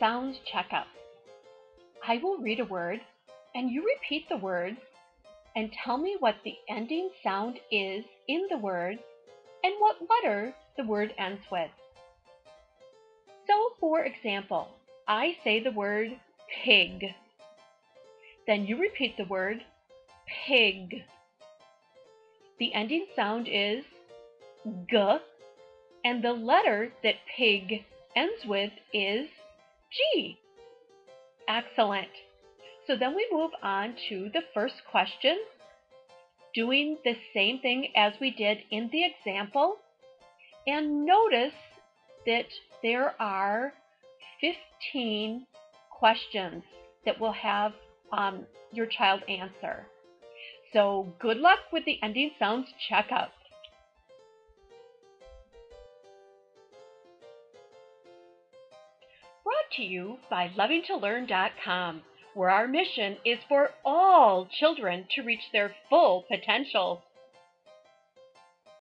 sounds checkup. I will read a word, and you repeat the word and tell me what the ending sound is in the word and what letter the word ends with. So, for example, I say the word pig. Then you repeat the word pig. The ending sound is g, and the letter that pig ends with is G. Excellent. So then we move on to the first question, doing the same thing as we did in the example. And notice that there are 15 questions that will have your child answer. So good luck with the ending sounds checkup. Brought to you by lovingtolearn.com, where our mission is for all children to reach their full potential.